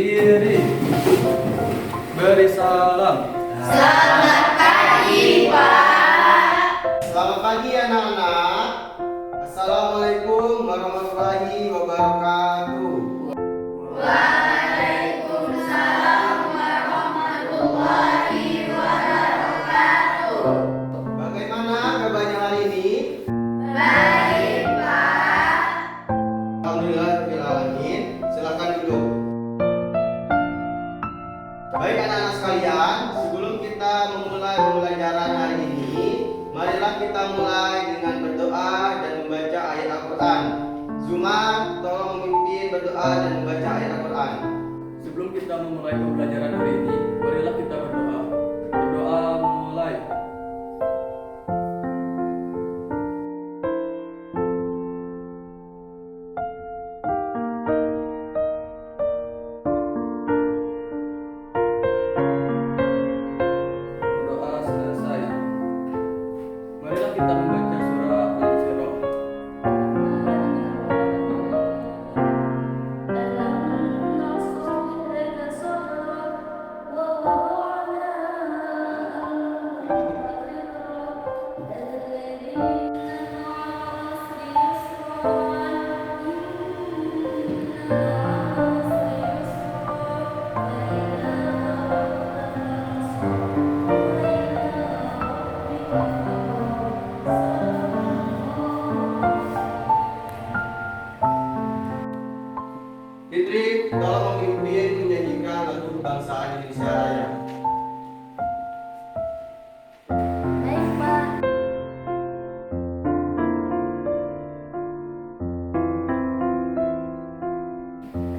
Berdiri. Beri salam. Selamat pagi, Pak. Selamat pagi anak-anak. Assalamualaikum warahmatullahi wabarakatuh. Waalaikumsalam warahmatullahi wabarakatuh. Bagaimana kabarnya hari ini? Baik, Pak. Alhamdulillahirrahmanirrahim. Silakan duduk. Baik anak-anak sekalian, sebelum kita memulai pembelajaran hari ini, marilah kita mulai dengan berdoa dan membaca ayat Al-Quran. Zumar, tolong memimpin berdoa dan membaca ayat Al-Quran. Sebelum kita memulai pembelajaran hari ini, marilah kita berdoa. Berdoa mulai. Doa selesai. Marilah kita membaca surah Al-Isra. Fitri, tolong memimpin menyanyikan lagu kebangsaan Indonesia Raya. Baik, Pak.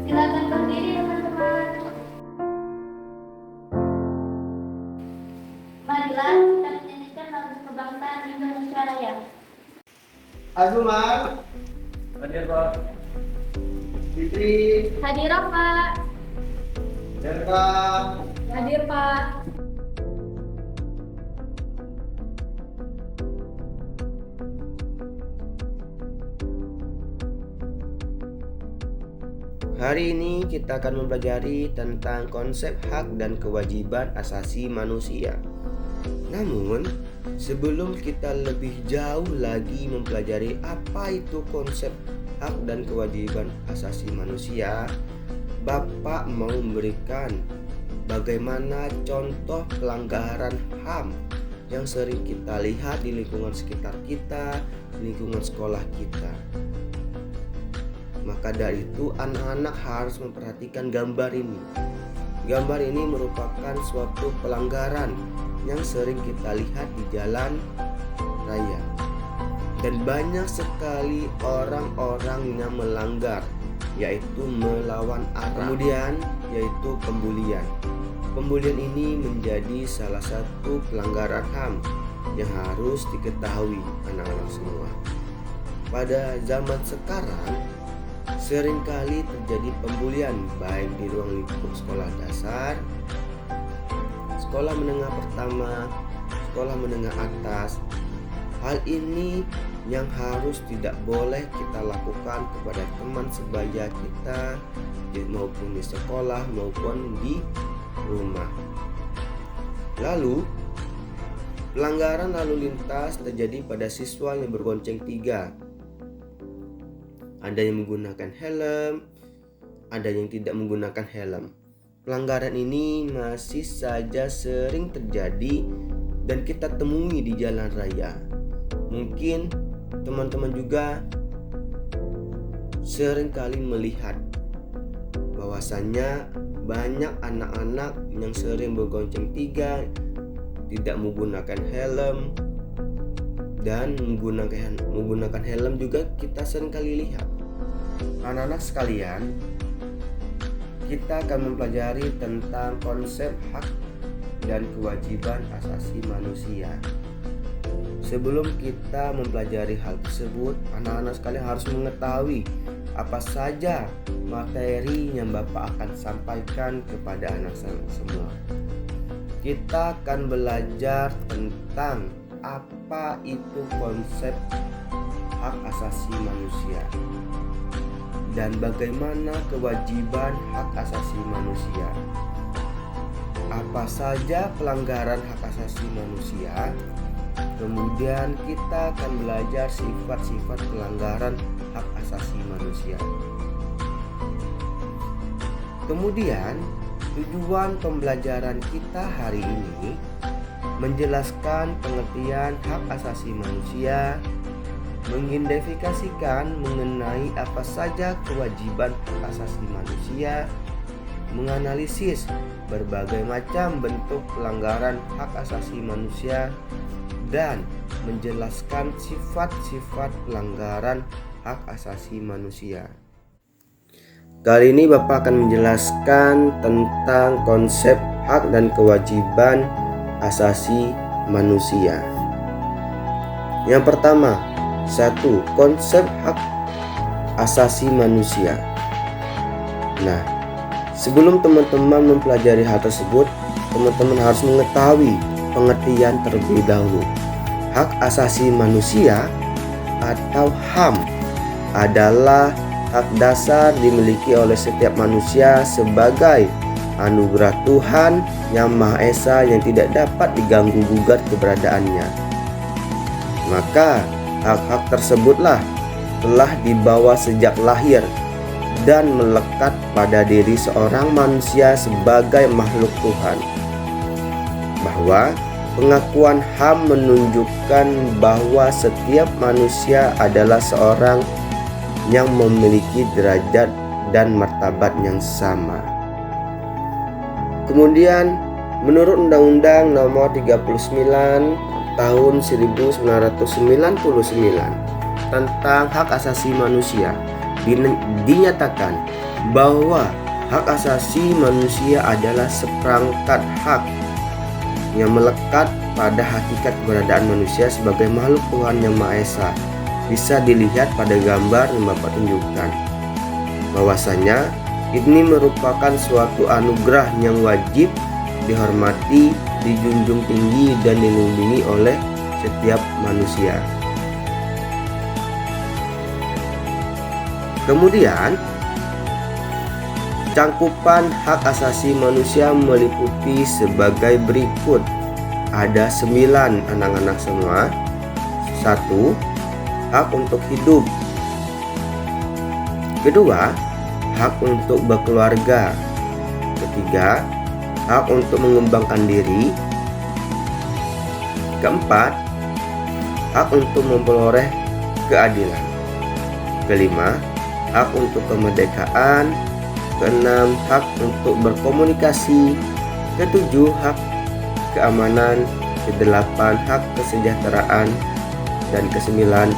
Silakan berdiri, teman-teman. Marilah kita menyanyikan lagu kebangsaan Indonesia Raya. Azumar, Hadir, Pak. Fitri, Hadirah, Pak. Derka, Hadir, Pak. Hari ini kita akan mempelajari tentang konsep hak dan kewajiban asasi manusia. Namun, sebelum kita lebih jauh lagi mempelajari apa itu konsep hak dan kewajiban asasi manusia, Bapak mau memberikan bagaimana contoh pelanggaran HAM yang sering kita lihat di lingkungan sekitar kita, lingkungan sekolah kita. Maka dari itu anak-anak harus memperhatikan gambar ini. Gambar ini merupakan suatu pelanggaran yang sering kita lihat di jalan raya. Dan banyak sekali orang-orang yang melanggar, yaitu melawan arah. Kemudian yaitu pembulian. Pembulian ini menjadi salah satu pelanggaran HAM yang harus diketahui anak-anak semua. Pada zaman sekarang seringkali terjadi pembulian baik di ruang lingkup sekolah dasar, sekolah menengah pertama, sekolah menengah atas. Hal ini yang harus tidak boleh kita lakukan kepada teman sebaya kita maupun di sekolah maupun di rumah. Lalu pelanggaran lalu lintas terjadi pada siswa yang bergonceng tiga. Ada yang menggunakan helm, ada yang tidak menggunakan helm. Pelanggaran ini masih saja sering terjadi dan kita temui di jalan raya. Mungkin teman-teman juga sering kali melihat bahwasannya banyak anak-anak yang sering bergonceng tiga, tidak menggunakan helm, dan menggunakan helm juga kita sering kali lihat. Anak-anak sekalian, kita akan mempelajari tentang konsep hak dan kewajiban asasi manusia. Sebelum kita mempelajari hal tersebut, anak-anak sekalian harus mengetahui apa saja materi yang Bapak akan sampaikan kepada anak semua. Kita akan belajar tentang apa itu konsep hak asasi manusia. dan bagaimana kewajiban hak asasi manusia. Apa saja pelanggaran hak asasi manusia? Kemudian kita akan belajar sifat-sifat pelanggaran hak asasi manusia. Kemudian tujuan pembelajaran kita hari ini menjelaskan pengertian hak asasi manusia, mengidentifikasikan mengenai apa saja kewajiban hak asasi manusia, menganalisis berbagai macam bentuk pelanggaran hak asasi manusia, dan menjelaskan sifat-sifat pelanggaran hak asasi manusia. Kali ini Bapak akan menjelaskan tentang konsep hak dan kewajiban asasi manusia. Yang pertama, 1. Konsep hak asasi manusia. Nah, sebelum teman-teman mempelajari hal tersebut, teman-teman harus mengetahui pengertian terlebih dahulu. Hak asasi manusia atau HAM adalah hak dasar dimiliki oleh setiap manusia sebagai anugerah Tuhan Yang Maha Esa yang tidak dapat diganggu-gugat keberadaannya. Maka hak-hak tersebutlah telah dibawa sejak lahir dan melekat pada diri seorang manusia sebagai makhluk Tuhan. Bahwa pengakuan HAM menunjukkan bahwa setiap manusia adalah seorang yang memiliki derajat dan martabat yang sama. Kemudian menurut Undang-Undang Nomor 39 Tahun 1999 tentang hak asasi manusia, dinyatakan bahwa hak asasi manusia adalah seperangkat hak yang melekat pada hakikat keberadaan manusia sebagai makhluk Tuhan Yang Maha Esa. Bisa dilihat pada gambar yang Bapak tunjukkan, bahwasanya ini merupakan suatu anugerah yang wajib dihormati, dijunjung tinggi, dan dilindungi oleh setiap manusia. Kemudian, cangkupan hak asasi manusia meliputi sebagai berikut. Ada 9 anak-anak semua. 1. Hak untuk hidup. Kedua, hak untuk berkeluarga. Ketiga, hak untuk mengembangkan diri. Keempat, hak untuk memperoleh keadilan. Kelima, hak untuk kemerdekaan. Keenam, hak untuk berkomunikasi. Ketujuh, hak keamanan. Kedelapan, hak kesejahteraan. Dan kesembilan,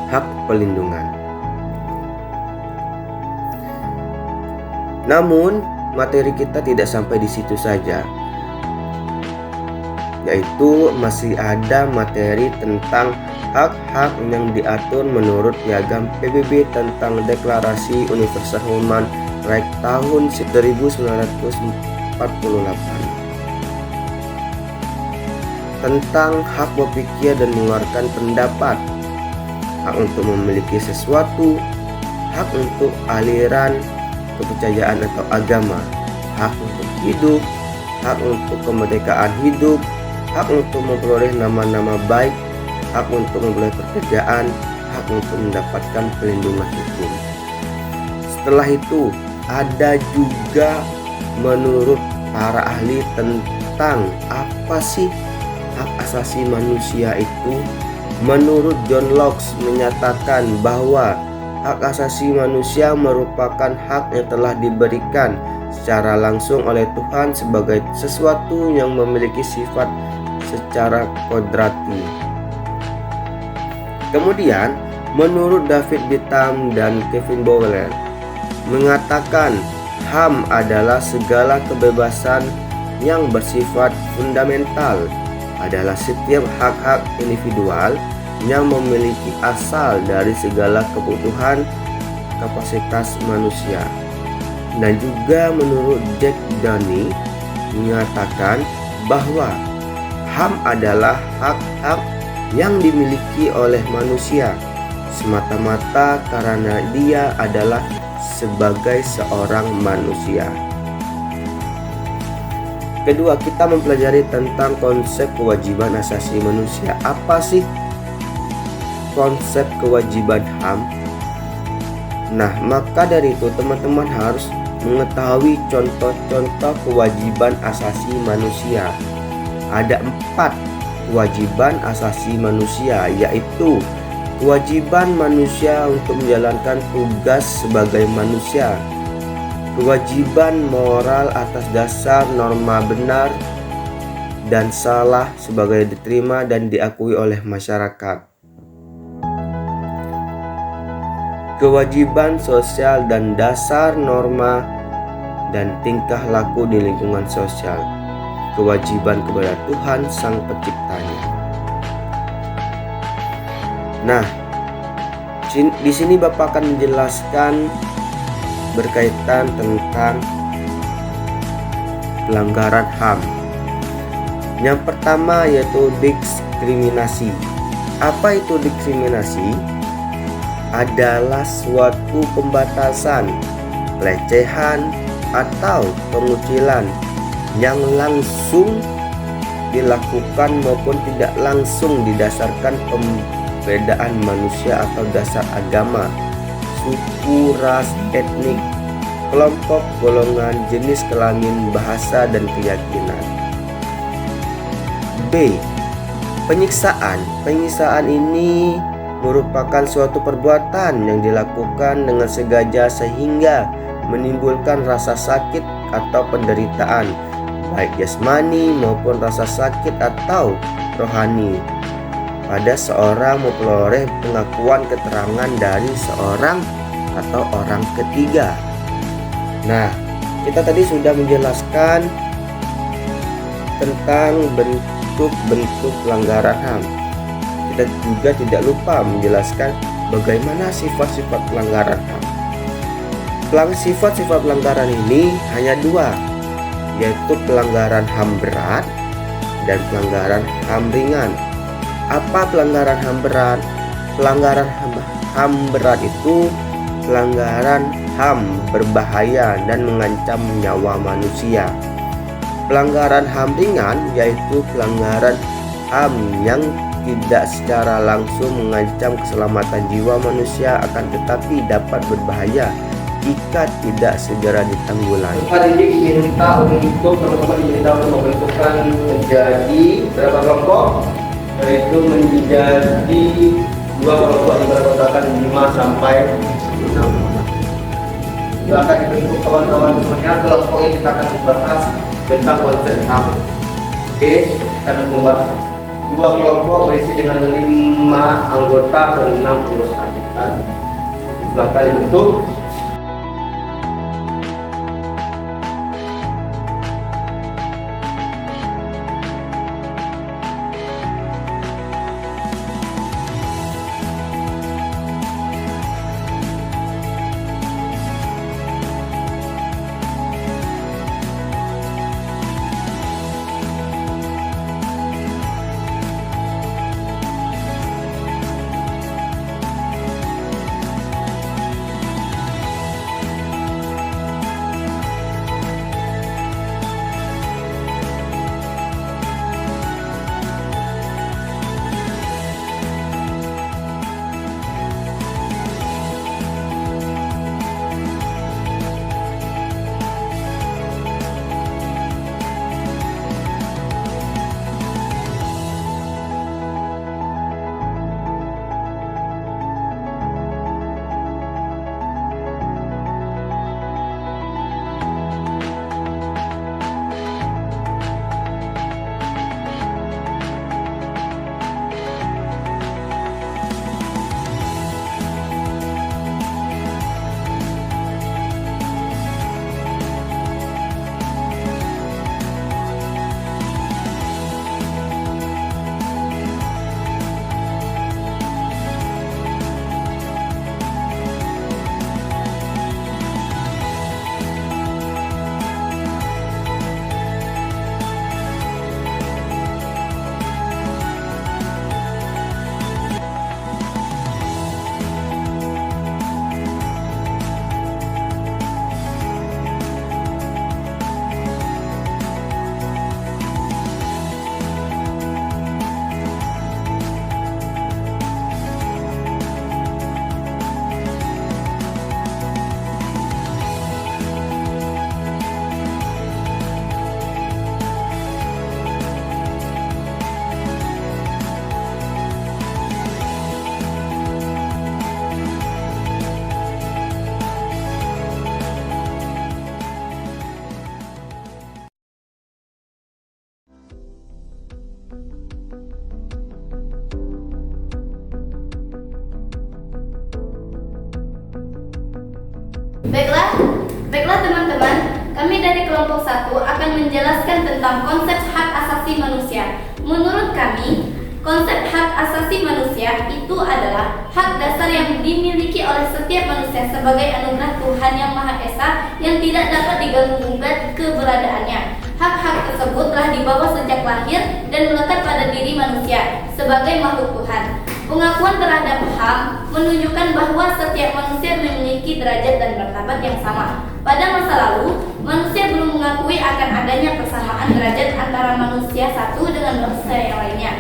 hak pelindungan. Namun, materi kita tidak sampai di situ saja, yaitu masih ada materi tentang hak-hak yang diatur menurut Piagam PBB tentang Deklarasi Universal Human Rights tahun 1948 tentang hak berpikir dan mengeluarkan pendapat, hak untuk memiliki sesuatu, hak untuk aliran kepercayaan atau agama, hak untuk hidup, hak untuk kemerdekaan hidup, hak untuk memperoleh nama-nama baik, hak untuk memperoleh pekerjaan, hak untuk mendapatkan perlindungan hukum. Setelah itu, ada juga menurut para ahli tentang apa sih hak asasi manusia itu. Menurut John Locke menyatakan bahwa hak asasi manusia merupakan hak yang telah diberikan secara langsung oleh Tuhan sebagai sesuatu yang memiliki sifat secara kodrati. Kemudian, menurut David Bingham dan Kevin Bowler mengatakan HAM adalah segala kebebasan yang bersifat fundamental, adalah setiap hak-hak individual yang memiliki asal dari segala kebutuhan kapasitas manusia. Dan juga menurut Jack Downey mengatakan bahwa HAM adalah hak-hak yang dimiliki oleh manusia semata-mata karena dia adalah sebagai seorang manusia. Kedua, kita mempelajari tentang konsep kewajiban asasi manusia. Apa sih konsep kewajiban HAM? Nah, maka dari itu teman-teman harus mengetahui contoh-contoh kewajiban asasi manusia. Ada 4 kewajiban asasi manusia, yaitu kewajiban manusia untuk menjalankan tugas sebagai manusia, kewajiban moral atas dasar norma benar dan salah sebagai diterima dan diakui oleh masyarakat, kewajiban sosial dan dasar norma dan tingkah laku di lingkungan sosial, kewajiban kepada Tuhan Sang Penciptanya. Nah, di sini Bapak akan menjelaskan berkaitan tentang pelanggaran HAM. Yang pertama yaitu diskriminasi. Apa itu diskriminasi? Adalah suatu pembatasan, pelecehan, atau pengucilan yang langsung dilakukan maupun tidak langsung didasarkan perbedaan manusia atau dasar agama, suku, ras, etnik, kelompok, golongan, jenis kelamin, bahasa, dan keyakinan. B. Penyiksaan. Penyiksaan ini merupakan suatu perbuatan yang dilakukan dengan sengaja sehingga menimbulkan rasa sakit atau penderitaan, baik jasmani maupun rasa sakit atau rohani pada seorang memperoleh pengakuan keterangan dari seorang atau orang ketiga. Nah, kita tadi sudah menjelaskan tentang bentuk-bentuk pelanggaran HAM. Kita juga tidak lupa menjelaskan bagaimana sifat-sifat pelanggaran HAM. Sifat-sifat pelanggaran ini hanya 2, yaitu pelanggaran HAM berat dan pelanggaran HAM ringan. Apa pelanggaran HAM berat? Pelanggaran HAM berat itu pelanggaran HAM berbahaya dan mengancam nyawa manusia. Pelanggaran HAM ringan yaitu pelanggaran HAM yang tidak secara langsung mengancam keselamatan jiwa manusia, akan tetapi dapat berbahaya jika tidak segera ditanggulangi. Hari ini diminta untuk teman-teman diminta untuk membentukkan menjadi berapa kelompok? Yaitu menjadi 2 kelompok yang berkotakan 5 sampai 6. Akan dibentuk kawan-kawan semuanya. Kelompok ini kita akan membahas tentang konsep HAM. Oke, kita akan membahas 2 kelompok berisi dengan 5 anggota dan 6 pengurus lanjutan. Silakan dibentuk. Baiklah teman-teman, kami dari kelompok 1 akan menjelaskan tentang konsep hak asasi manusia. Menurut kami, konsep hak asasi manusia itu adalah hak dasar yang dimiliki oleh setiap manusia sebagai anugerah Tuhan Yang Maha Esa yang tidak dapat diganggu-gugat keberadaannya. Hak-hak tersebut telah dibawa sejak lahir dan melekat pada diri manusia sebagai makhluk Tuhan. Pengakuan terhadap HAM menunjukkan bahwa setiap manusia memiliki derajat dan martabat yang sama. Pada masa lalu, manusia belum mengakui akan adanya persamaan derajat antara manusia satu dengan manusia yang lainnya,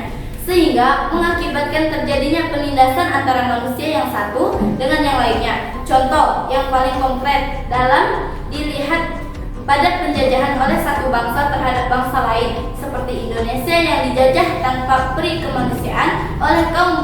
sehingga mengakibatkan terjadinya penindasan antara manusia yang satu dengan yang lainnya. Contoh yang paling konkret dalam dilihat pada penjajahan oleh satu bangsa terhadap bangsa lain, seperti Indonesia yang dijajah tanpa peri kemanusiaan oleh kaum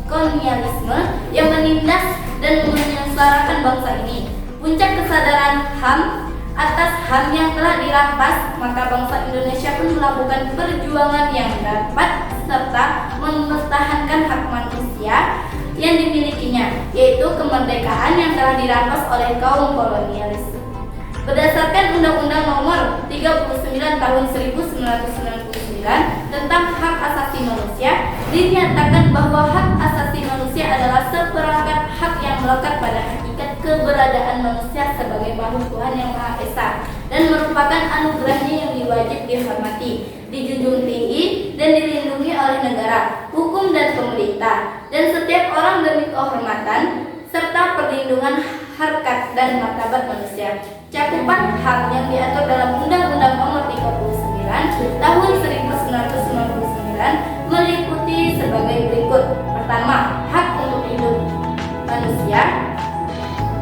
kolonialisme yang menindas dan menyengsarakan bangsa ini. Puncak kesadaran HAM atas HAM yang telah dirampas, maka bangsa Indonesia pun melakukan perjuangan yang dapat serta mempertahankan hak manusia yang dimilikinya, yaitu kemerdekaan yang telah dirampas oleh kaum kolonialis. Berdasarkan Undang-Undang Nomor 39 Tahun 1999 tentang Hak Asasi Manusia, dinyatakan bahwa hak asasi manusia adalah seperangkat hak yang melekat pada hakikat keberadaan manusia sebagai makhluk Tuhan Yang Maha Esa dan merupakan anugerahnya yang wajib dihormati, dijunjung tinggi dan dilindungi oleh negara, hukum dan pemerintah, dan setiap orang demi kehormatan serta perlindungan harkat dan martabat manusia. Cakupan HAM yang diatur dalam Undang-Undang Nomor 39 Tahun 1999 meliputi sebagai berikut. Pertama, hak untuk hidup manusia.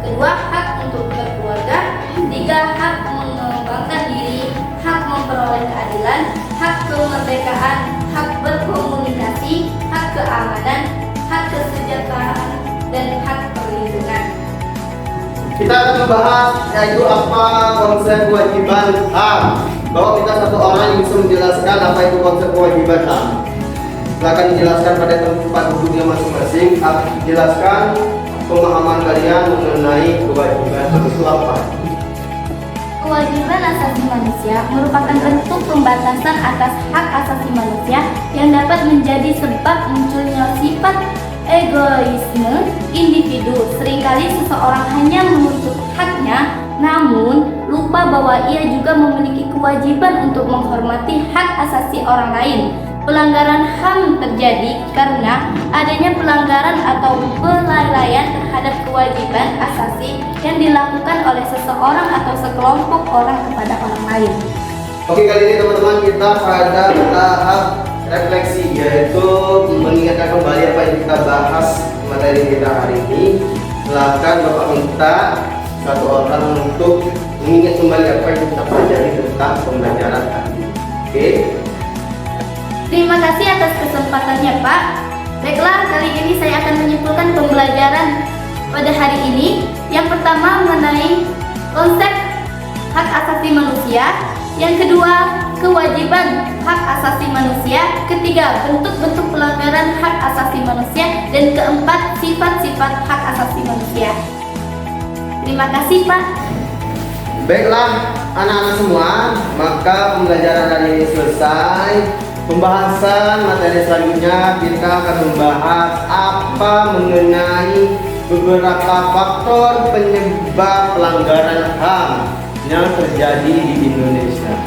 Kedua, hak untuk berkeluarga. Tiga, hak mengembangkan diri, hak memperoleh keadilan, hak kemerdekaan, hak berkomunikasi, hak keamanan, hak kesejahteraan, dan hak perlindungan. Kita akan membahas yaitu apa konsep kewajiban HAM. Bahwa kita satu orang yang bisa menjelaskan apa itu konsep kewajiban HAM. Silakan dijelaskan pada tempat duduknya masing-masing. Jelaskan pemahaman kalian mengenai kewajiban itu apa. Kewajiban asasi manusia merupakan bentuk pembatasan atas hak asasi manusia yang dapat menjadi sebab munculnya sifat egoisme individu. Seringkali seseorang hanya menuntut haknya, namun lupa bahwa ia juga memiliki kewajiban untuk menghormati hak asasi orang lain. Pelanggaran HAM terjadi karena adanya pelanggaran atau pelalaian terhadap kewajiban asasi yang dilakukan oleh seseorang atau sekelompok orang kepada orang lain. Oke, kali ini teman-teman kita pada tahap refleksi, yaitu mengingatkan kembali apa yang kita bahas materi kita hari ini. Silakan Bapak minta satu orang untuk mengingat kembali apa yang kita pelajari tentang pembelajaran tadi. Oke. Terima kasih atas kesempatannya, Pak. Baiklah, kali ini saya akan menyimpulkan pembelajaran pada hari ini. Yang pertama mengenai konsep hak asasi manusia. Yang kedua, kewajiban hak asasi manusia. Ketiga, bentuk-bentuk pelanggaran hak asasi manusia. Dan keempat, sifat-sifat hak asasi manusia. Terima kasih, Pak. Baiklah anak-anak semua, maka pembelajaran hari ini selesai. Pembahasan materi selanjutnya kita akan membahas apa mengenai beberapa faktor penyebab pelanggaran HAM yang terjadi di Indonesia.